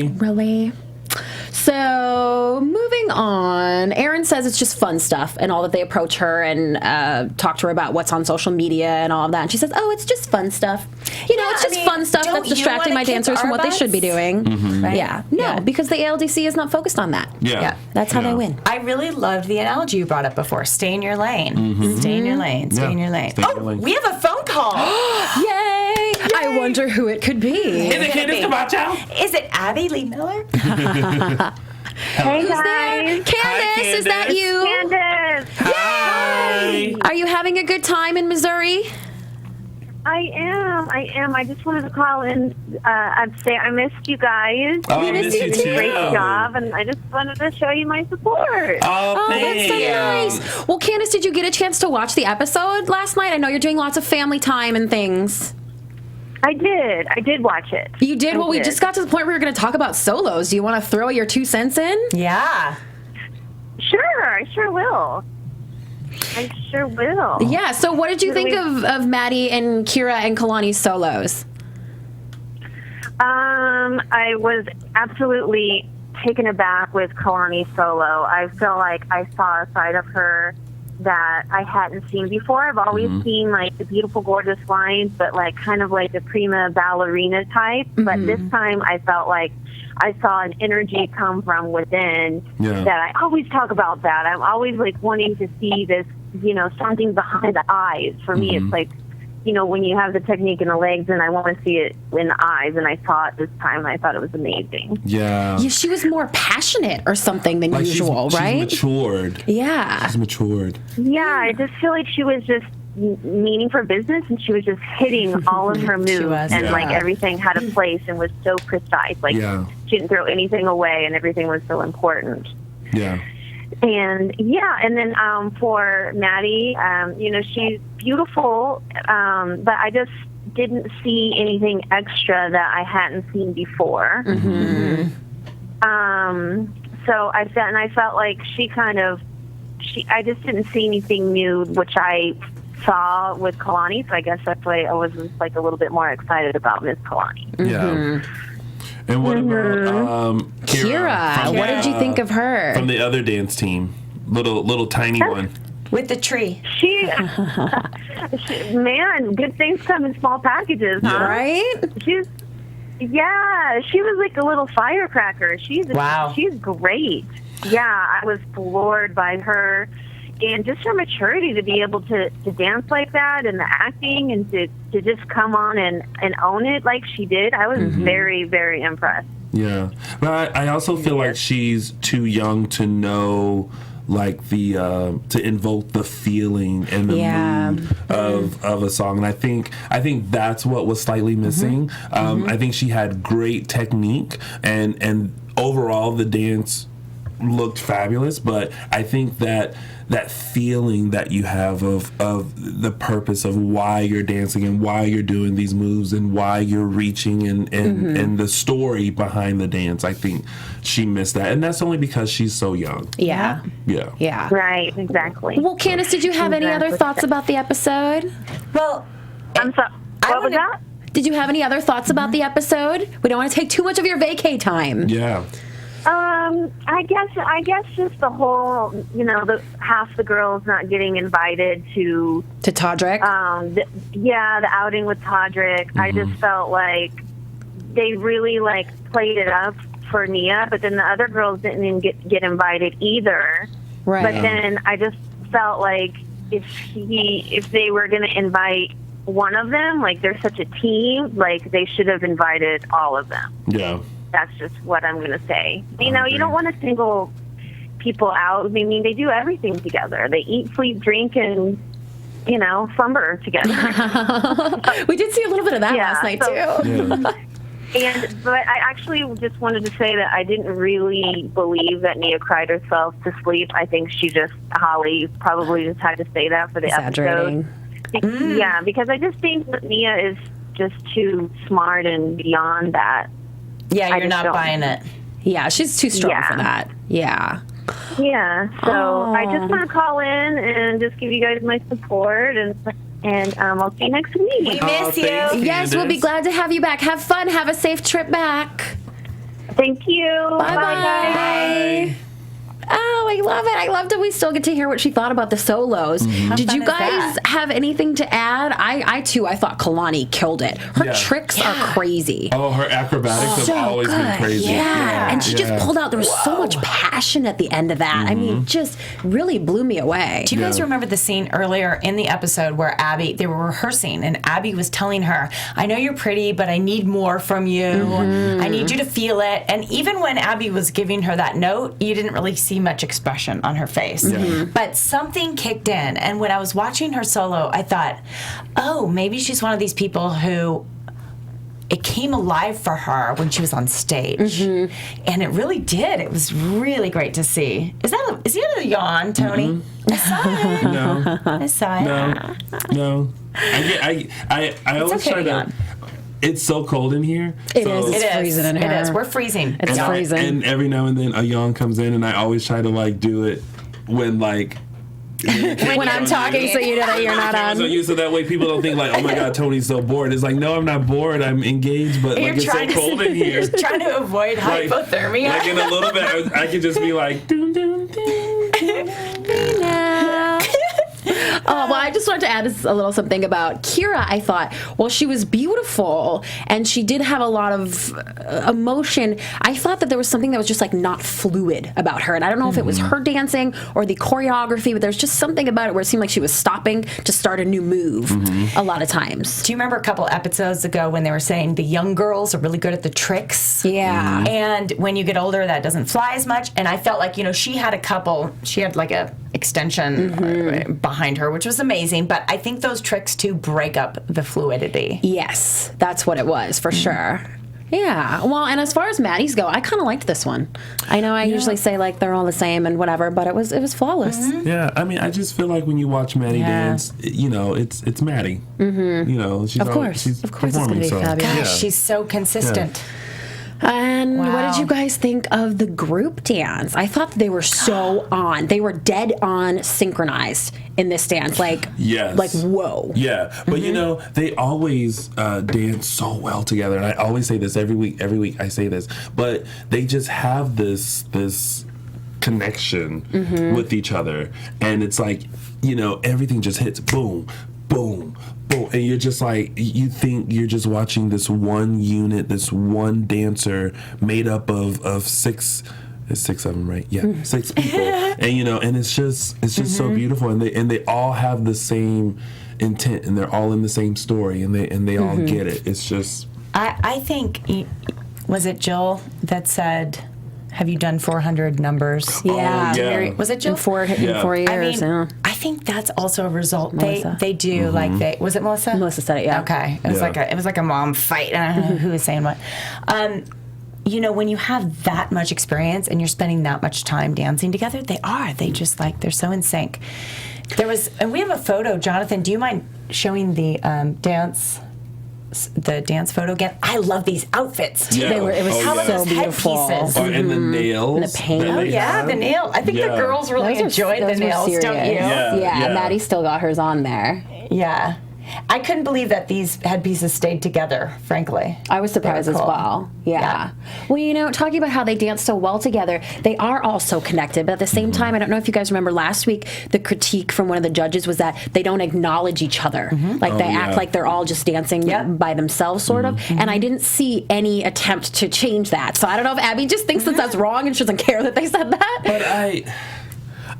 Really? So, moving on, Erin says it's just fun stuff and all that they approach her and talk to her about what's on social media and all of that. And she says, oh, it's just fun stuff. You know, Yeah, it's I just mean, fun stuff don't that's you distracting wanna my kick dancers from our what they should be butts? doing. Right? Yeah. No, Yeah. because the ALDC is not focused on that. Yeah. That's how they Yeah. win. I really loved the analogy you brought up before. Stay in your lane. Stay in your lane. Stay Yeah. in your lane. Stay in Oh, your lane. we have a phone call. Yay! I wonder who it could be. Is it Candace Camacho? Is it Abby Lee Miller? Hey Who's there? guys, Candace, is that Candace. you? Candace. Hi. Are you having a good time in Missouri? I am. I just wanted to call and I'd say I missed you guys. Oh, We I missed miss you you too. too. Great job, and I just wanted to show you my support. Oh, Oh, that's so thanks. nice. Well, Candace, did you get a chance to watch the episode last night? I know you're doing lots of family time and things. I did watch it. You did? I Well, we did. just got to the point where we're going to talk about solos. Do you want to throw your 2 cents in? Yeah. Sure, I sure will. Yeah, so what did you think of Maddie and Kira and Kalani's solos? I was absolutely taken aback with Kalani's solo. I feel like I saw a side of her that I hadn't seen before. I've always seen like the beautiful, gorgeous lines, but like kind of like the prima ballerina type. But this time I felt like I saw an energy come from within that I always talk about that. I'm always like wanting to see this, you know, something behind the eyes. For me, it's like, you know, when you have the technique in the legs, and I want to see it in the eyes, and I saw it this time, and I thought it was amazing. Yeah, she was more passionate or something than usual, right? She's matured. Yeah. She's matured. Yeah, I just feel like she was just meaning for business, and she was just hitting all of her moves, and like everything had a place and was so precise. Like she didn't throw anything away, and everything was so important. Yeah. And and then for Maddie, you know, she's beautiful, but I just didn't see anything extra that I hadn't seen before. So I felt like I just didn't see anything new, which I saw with Kalani. So I guess that's why I was like a little bit more excited about Miss Kalani. Yeah. And what about Kira? What did you think of her? From the other dance team. Little tiny one. With the tree. She man, good things come in small packages, huh? Right? She was like a little firecracker. She's great. Yeah, I was floored by her. And just her maturity to be able to dance like that, and the acting, and to just come on and own it like she did. I was very, very impressed. Yeah. But I also feel like she's too young to know, like, the to invoke the feeling and the mood of a song. And I think that's what was slightly missing. I think she had great technique, and overall the dance looked fabulous, but I think that feeling that you have of the purpose of why you're dancing and why you're doing these moves and why you're reaching and the story behind the dance, I think she missed that, and that's only because she's so young. Yeah. Right, exactly. Well, Candace, did you have any other thoughts about the episode? Well, I'm sorry. What was that? Did you have any other thoughts about the episode? We don't want to take too much of your vacay time. Yeah. I guess just the whole, you know, the half the girls not getting invited to Todrick. The outing with Todrick. I just felt like they really like played it up for Nia, but then the other girls didn't even get invited either. Right. But then I just felt like if they were going to invite one of them, like they're such a team, like they should have invited all of them. Yeah. That's just what I'm going to say. You know, you don't want to single people out. I mean, they do everything together. They eat, sleep, drink, and, you know, slumber together. We did see a little bit of that last night, too. But I actually just wanted to say that I didn't really believe that Nia cried herself to sleep. I think Holly probably just had to say that for the episode. Yeah, because I just think that Nia is just too smart and beyond that. Yeah, you're not buying it. Yeah, she's too strong for that. Yeah. Yeah, so I just want to call in and just give you guys my support, and I'll see you next week. We miss you. Yes, we'll be glad to have you back. Have fun. Have a safe trip back. Thank you. Bye-bye. Oh, I love it. I loved it. We still get to hear what she thought about the solos. Did you guys have anything to add? I thought Kalani killed it. Her tricks are crazy. Oh, her acrobatics have always been crazy. Yeah. And she just pulled out, there was so much passion at the end of that. I mean, just really blew me away. Do you guys remember the scene earlier in the episode where they were rehearsing, and Abby was telling her, I know you're pretty, but I need more from you. I need you to feel it. And even when Abby was giving her that note, you didn't really see much expression on her face. But something kicked in, and when I was watching her solo, I thought, oh, maybe she's one of these people who it came alive for her when she was on stage. And it really did. It was really great to see. Is that a yawn, Tony? I saw it. No. I saw it. No. I always try to. It's so cold in here. It is. It's freezing in here. It is. We're freezing. It's freezing. And every now and then a yawn comes in, and I always try to like do it when like. when I'm talking, so you know that you're not on. So that way people don't think like, oh my God, Tony's so bored. It's like, no, I'm not bored. I'm engaged, but like it's so cold in here. You're trying to avoid hypothermia. Like in a little bit, I could just be like, doom, doom, doom, doom, doom. Well, I just wanted to add a little something about Kira. I thought, well, she was beautiful and she did have a lot of emotion. I thought that there was something that was just like not fluid about her. And I don't know if it was her dancing or the choreography, but there's just something about it where it seemed like she was stopping to start a new move a lot of times. Do you remember a couple episodes ago when they were saying the young girls are really good at the tricks? Yeah. And when you get older, that doesn't fly as much. And I felt like, she had like a extension behind her, which was amazing. But I think those tricks too break up the fluidity. Yes, that's what it was for sure. Yeah. Well, and as far as Maddie's go, I kind of liked this one. I know I usually say like they're all the same and whatever, but it was flawless. Yeah, I mean, I just feel like when you watch Maddie dance, it's Maddie. She's Of course it's going to be fabulous. Gosh, she's so consistent. And what Wow. did you guys think of the group dance? I thought they were so on. They were dead on synchronized in this dance. Like, Yes. like whoa. Yeah, but they always dance so well together, and I always say this every week. Every week I say this, but they just have this connection with each other, and it's like everything just hits boom, boom, boom, and you're just like you think you're just watching this one unit, this one dancer made up of six. It's 6 of them, right? Yeah, 6 people, and and it's just so beautiful, and they all have the same intent, and they're all in the same story, and they all get it. It's just. I think, was it Jill that said, have you done 400 numbers? Yeah. yeah. Was it Jill? In 4 years. I mean, yeah. I think that's also a result. Melissa. They do was it Melissa? Melissa said it, yeah. Okay. It was like a mom fight. I don't know who was saying what. When you have that much experience and you're spending that much time dancing together, they're so in sync. And we have a photo. Jonathan, do you mind showing the dance photo again? I love these outfits too. Yeah. It was How about so those beautiful. headpieces? And the nails. And the paint. that Oh, they Yeah, have. the nail. I think the girls really Those are- enjoyed the those were nails, don't you? serious. Yeah. Yeah, and Maddie still got hers on there. Yeah. I couldn't believe that these headpieces stayed together, frankly. I was surprised They as were cool. well. Yeah. Well, talking about how they dance so well together, they are all so connected. But at the same time, I don't know if you guys remember last week, the critique from one of the judges was that they don't acknowledge each other. Like they act like they're all just dancing by themselves, sort of. And I didn't see any attempt to change that. So I don't know if Abby just thinks that that's wrong and she doesn't care that they said that. But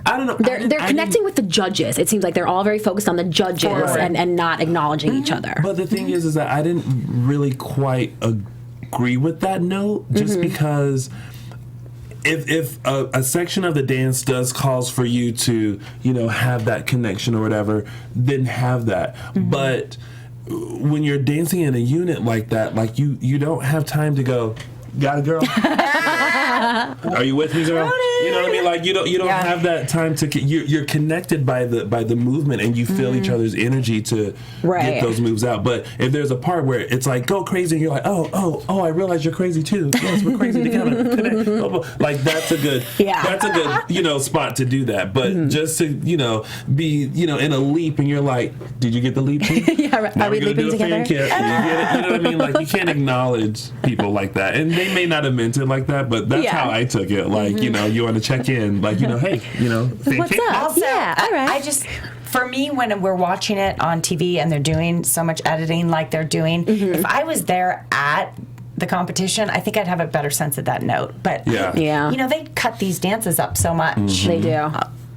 I don't know. They're connecting with the judges. It seems like they're all very focused on the judges and not acknowledging each other. But the thing is that I didn't really quite agree with that note, just because if a section of the dance does calls for you to, have that connection or whatever, then have that. But when you're dancing in a unit like that, like you don't have time to go, got it, girl? Are you with me, girl? You know what I mean? Like you don't have that time to. You're connected by the movement, and you feel each other's energy to get those moves out. But if there's a part where it's like go crazy, and you're like, oh, I realize you're crazy too. Yes, we're crazy together. Connect. Like that's a good spot to do that. But just to be in a leap, and you're like, did you get the leap too? Now are we we're gonna leaping do a fan together? kick. You get it? You know what I mean? Like you can't acknowledge people like that, and they may not have meant it like that, but that's how I took it. Like you want to check in, like hey, fan What's kick? up? Also, Yeah, all right. I just, for me, when we're watching it on TV and they're doing so much editing like they're doing, if I was there at the competition, I think I'd have a better sense of that note. But they cut these dances up so much. They do.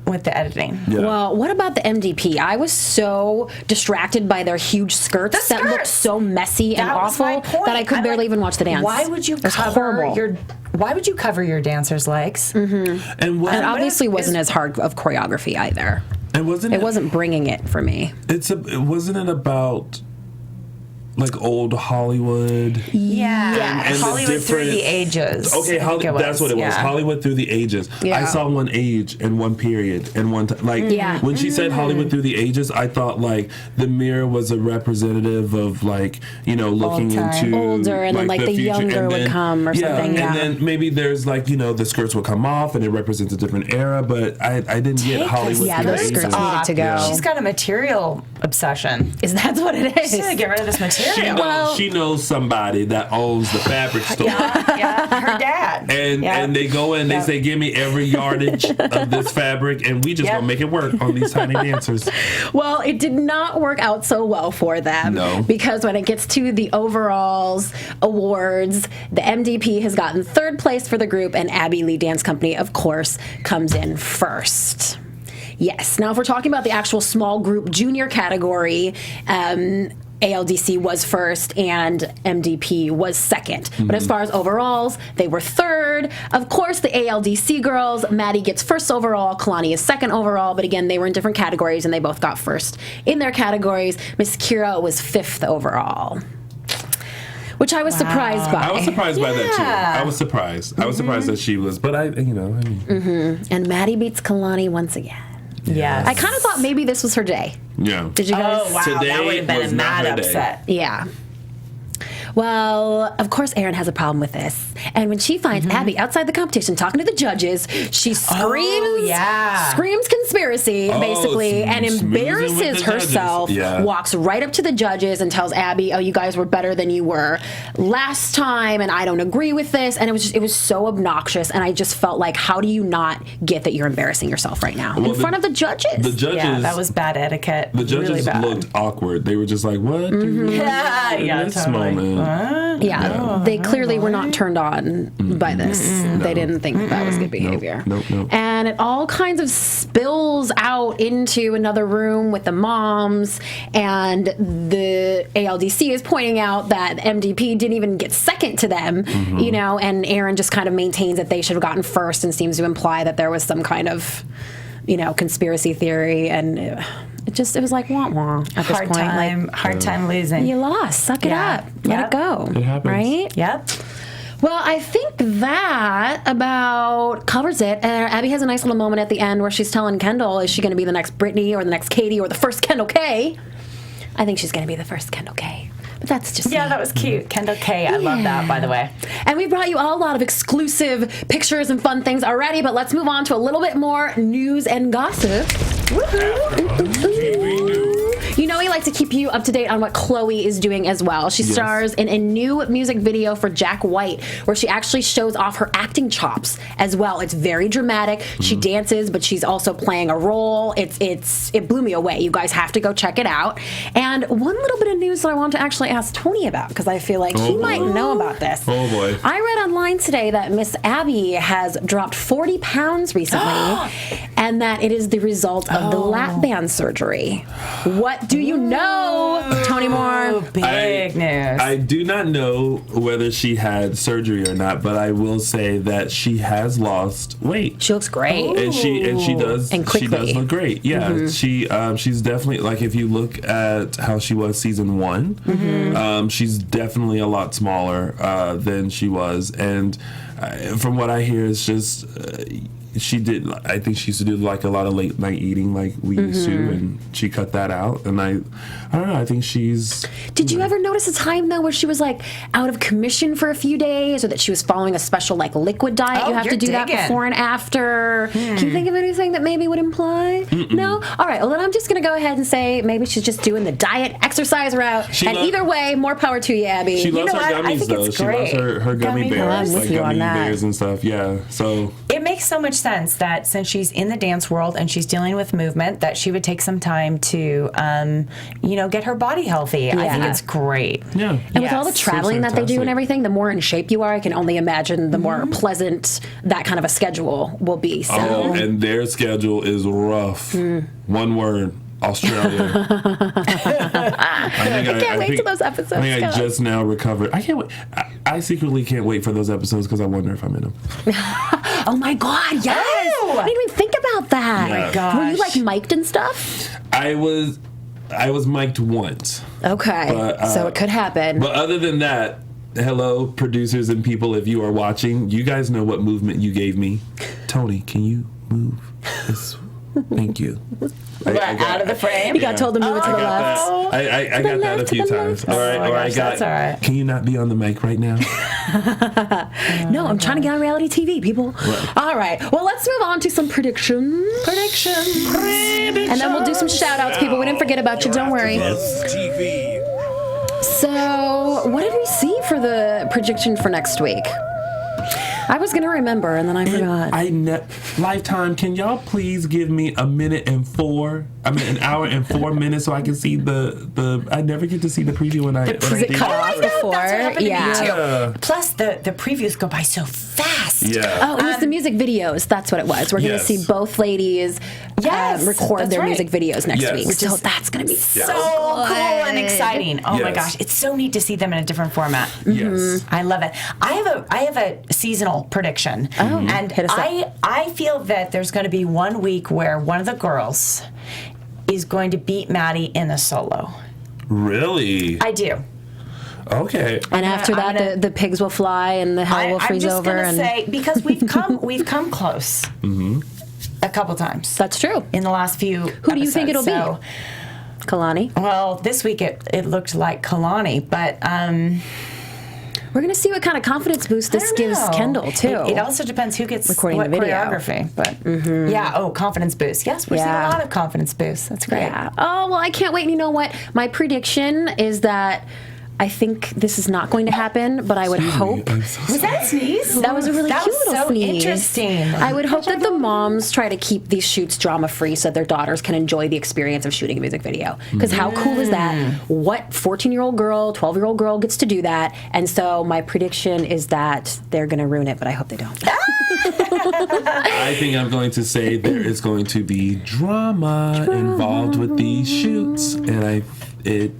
With the editing. Yeah. Well, what about the MDP? I was so distracted by their huge skirts that looked so messy and That was my awful point. that I could I'm barely like, even watch the dance. Why would you It was cover horrible. Why would you cover your dancers' legs? And what, It obviously wasn't as hard of choreography either. and wasn't It wasn't bringing it for me. wasn't it about like old Hollywood? Yeah. And the Hollywood through different- the ages. Okay, I think that's what it was. Yeah. Hollywood through the ages. Yeah. I saw one age and one period and one time. Like Yeah. when she said Hollywood through the ages, I thought like the mirror was a representative of like looking time. into Older, and then, like, the future. younger And would then- come or something, And yeah. then maybe there's like the skirts will come off and it represents a different era. But I didn't get Take Hollywood. Yeah, through those the skirts ages. needed to go. She's got a material obsession. Is that what it is? She's gonna get rid of this material. material. She knows somebody that owns the fabric store. Yeah, her dad. And they go in, they say, give me every yardage of this fabric, and we just gonna make it work on these tiny dancers. Well, it did not work out so well for them. No. Because when it gets to the overalls awards, the MDP has gotten third place for the group, and Abby Lee Dance Company, of course, comes in first. Yes. Now, if we're talking about the actual small group junior category, ALDC was first and MDP was second. But as far as overalls, they were third. Of course, the ALDC girls, Maddie gets first overall, Kalani is second overall, but again, they were in different categories and they both got first in their categories. Miss Kira was fifth overall, which I was surprised by. I was surprised by that too. I was surprised. I was surprised that she was, but I mean. And Maddie beats Kalani once again. Yes. I kind of thought maybe this was her day. Yeah. Did you guys? Oh, wow. Today That would have been was a not mad her day. upset. Yeah. Well, of course, Erin has a problem with this. And when she finds Abby outside the competition talking to the judges, she screams conspiracy, basically, and schmoozing with embarrasses the judges. herself, Yeah. walks right up to the judges and tells Abby, oh, you guys were better than you were last time, and I don't agree with this. And it was so obnoxious, and I just felt like, how do you not get that you're embarrassing yourself right now in front of the judges? The judges. Yeah, that was bad etiquette. The judges really bad. looked awkward. They were just like, "What?" Yeah, this totally. moment. They clearly were not turned on by this. They didn't think that was good behavior. Nope. And it all kinds of spills out into another room with the moms, and the ALDC is pointing out that MDP didn't even get second to them, and Erin just kind of maintains that they should have gotten first and seems to imply that there was some kind of, conspiracy theory, and it was like wah-wah at this point. Hard time losing. You lost. Suck it up. Let it go. It happens. Right? Yep. Well, I think that about covers it. Abby has a nice little moment at the end where she's telling Kendall, is she going to be the next Brittany or the next Katie or the first Kendall K? I think she's going to be the first Kendall K. But that's just me. That was cute. Kendall K. I love that, by the way. And we brought you a lot of exclusive pictures and fun things already, but let's move on to a little bit more news and gossip. We like to keep you up to date on what Chloe is doing as well. She stars in a new music video for Jack White, where she actually shows off her acting chops as well. It's very dramatic. She dances, but she's also playing a role. It blew me away. You guys have to go check it out. And one little bit of news that I want to actually ask Tony about, because I feel like he might know about this. Oh boy. I read online today that Miss Abby has dropped 40 pounds recently, and that it is the result of the lap band surgery. What do you know, Tony Moore? Big news. I do not know whether she had surgery or not, but I will say that she has lost weight. She looks great. And she does. And quickly. She does look great. Yeah, she's definitely, like, if you look at how she was season 1, she's definitely a lot smaller than she was. And from what I hear, it's just I think she used to do like a lot of late night eating like we used to, and she cut that out. And I don't know, I think she's... Did you ever notice a time, though, where she was, like, out of commission for a few days, or that she was following a special, like, liquid diet? You have to do that before and after. Can you think of anything that maybe would imply? No? All right, well, then I'm just going to go ahead and say maybe she's just doing the diet exercise route. Either way, more power to you, Abby. She loves her I gummies, think though. it's She loves great. her gummy bears, like gummy bears and stuff. Yeah, so... It makes so much sense that since she's in the dance world and she's dealing with movement, that she would take some time to, get her body healthy. I think it's great. Yeah. And with all the traveling that they do and everything, the more in shape you are, I can only imagine the more pleasant that kind of a schedule will be. So. Oh, and their schedule is rough. One word. Australia. I can't wait till those episodes I think I come. just now recovered. I can't wait. I secretly can't wait for those episodes because I wonder if I'm in them. Oh my God, yes! Oh! I didn't even think about that. Oh my gosh. Were you like mic'd and stuff? I was mic'd once. Okay, But, so it could happen. But other than that, hello, producers and people, if you are watching, you guys know what movement you gave me. Tony, can you move this? Thank you. Out of the frame? You got told to move it to the left. I got that a few times. All right, or I got. That's all right. Can you not be on the mic right now? No, I'm trying to get on reality TV, people. All right. Well, let's move on to some predictions. And then we'll do some shout outs, people. We didn't forget about you. Don't worry. AFTERBUZZ TV. So, what did we see for the prediction for next week? I was going to remember, and then I forgot. Lifetime, can y'all please give me an hour and 4 minutes so I can see the I never get to see the preview when I Is it cut off before? That's what happened to me Yeah. too. Plus, the previews go by so fast. Yeah. Oh, it was the music videos. That's what it was. We're going to Yes. see both ladies record that's their right. music videos next Yes. week. Which So that's going to be So cool and exciting. Oh my Yes. gosh, it's so neat to see them in a different format. Yes. I love it. I have a seasonal prediction. And Hit us up. I feel that there's going to be one week where one of the girls is going to beat Maddie in a solo. Really? I do. Okay. And after I'm that, gonna- the pigs will fly and the hell will I'm freeze just over. gonna And say, because we've come close a couple times that's true. in the last few. Who do you think it'll episodes, be? Kalani. Well, this week it looked like Kalani, but We're going to see what kind of confidence boost this gives Kendall, too. It also depends who gets Recording what the video. choreography. But confidence boost. Yes, we're seeing Yeah. a lot of confidence boosts. That's great. Yeah. Oh, well, I can't wait. And you know what? My prediction is that I think this is not going to happen, but I would hope. Was that a sneeze? That was a really That cute was little so sneeze. interesting. I would hope that the moms try to keep these shoots drama-free so their daughters can enjoy the experience of shooting a music video. Because how cool is that? What 14-year-old girl, 12-year-old girl gets to do that? And so my prediction is that they're going to ruin it, but I hope they don't. I think I'm going to say there is going to be drama involved with these shoots, and it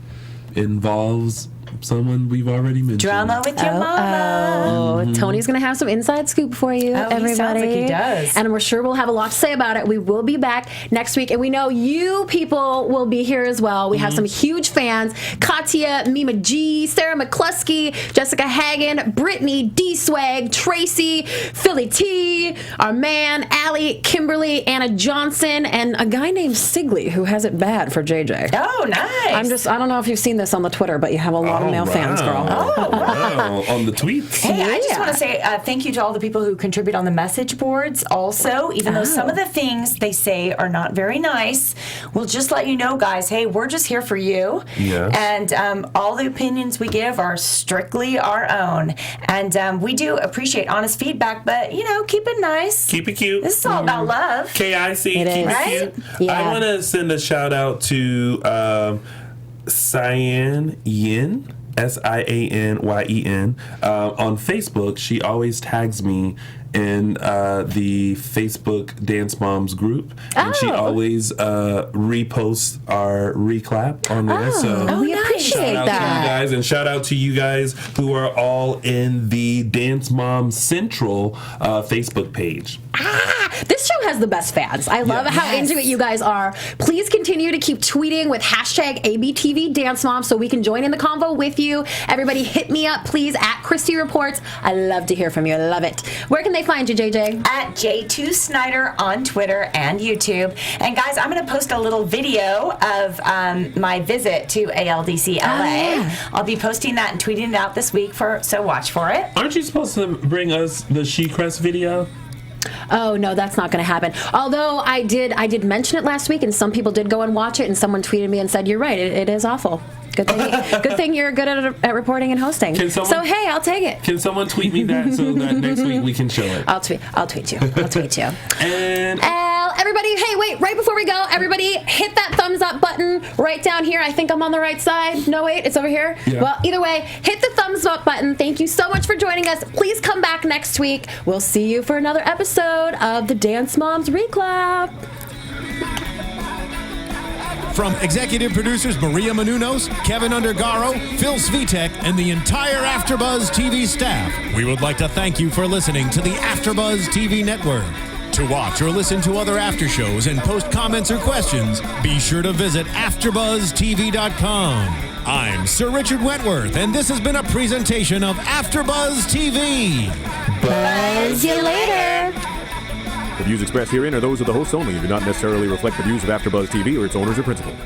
involves someone we've already mentioned. Drama with your mama. Oh, Tony's going to have some inside scoop for you, he everybody. sounds like he does. And we're sure we'll have a lot to say about it. We will be back next week, and we know you people will be here as well. We have some huge fans. Katya, Mima G, Sarah McCluskey, Jessica Hagen, Brittany, D-Swag, Tracy, Philly T, our man, Allie, Kimberly, Anna Johnson, and a guy named Sigley who has it bad for JJ. Oh, nice. I don't know if you've seen this on the Twitter, but you have a lot of male fans, girl. Wow. On the tweets. Hey, I just Yeah. want to say thank you to all the people who contribute on the message boards also, even though some of the things they say are not very nice. We'll just let you know, guys, hey, we're just here for you. Yes. And all the opinions we give are strictly our own. And we do appreciate honest feedback, but, keep it nice. Keep it cute. This is all about love. KIC, It keep is. it cute. Yeah. I want to send a shout out to Cyan Yin, SIANYEN, on Facebook. She always tags me in the Facebook Dance Moms group, and she always reposts our reclap on there. So we nice. appreciate shout out to you that. guys, and shout out to you guys who are all in the Dance Mom Central Facebook page. This show has the best fans. I love how Yes. into it you guys are. Please continue to keep tweeting with hashtag ABTV Dance Mom so we can join in the convo with you. Everybody hit me up, please, at Christy Reports. I love to hear from you. I love it. Where can they find you, JJ? At J2 Snyder on Twitter and YouTube. And guys, I'm going to post a little video of my visit to ALDC LA. yeah. I'll be posting that and tweeting it out this week, so watch for it. Aren't you supposed to bring us the She Crest video? Oh no, that's not going to happen. Although I did mention it last week, and some people did go and watch it, and someone tweeted me and said, "You're right, it is awful." Good thing you're good at reporting and hosting. So hey, I'll take it. Can someone tweet me that so that next week we can show it? I'll tweet you. And Everybody, hey, wait, right before we go, everybody hit that thumbs up button right down here. I think I'm on the right side. No, wait, it's over here. Yeah. Well, either way, hit the thumbs up button. Thank you so much for joining us. Please come back next week. We'll see you for another episode of the Dance Moms Reclap. From executive producers Maria Menounos, Kevin Undergaro, Phil Svitek, and the entire AfterBuzz TV staff, we would like to thank you for listening to the AfterBuzz TV network. To watch or listen to other after shows and post comments or questions, be sure to visit AfterBuzzTV.com. I'm Sir Richard Wentworth, and this has been a presentation of AfterBuzz TV. Buzz you later. The views expressed herein are those of the hosts only and do not necessarily reflect the views of AfterBuzz TV or its owners or principals.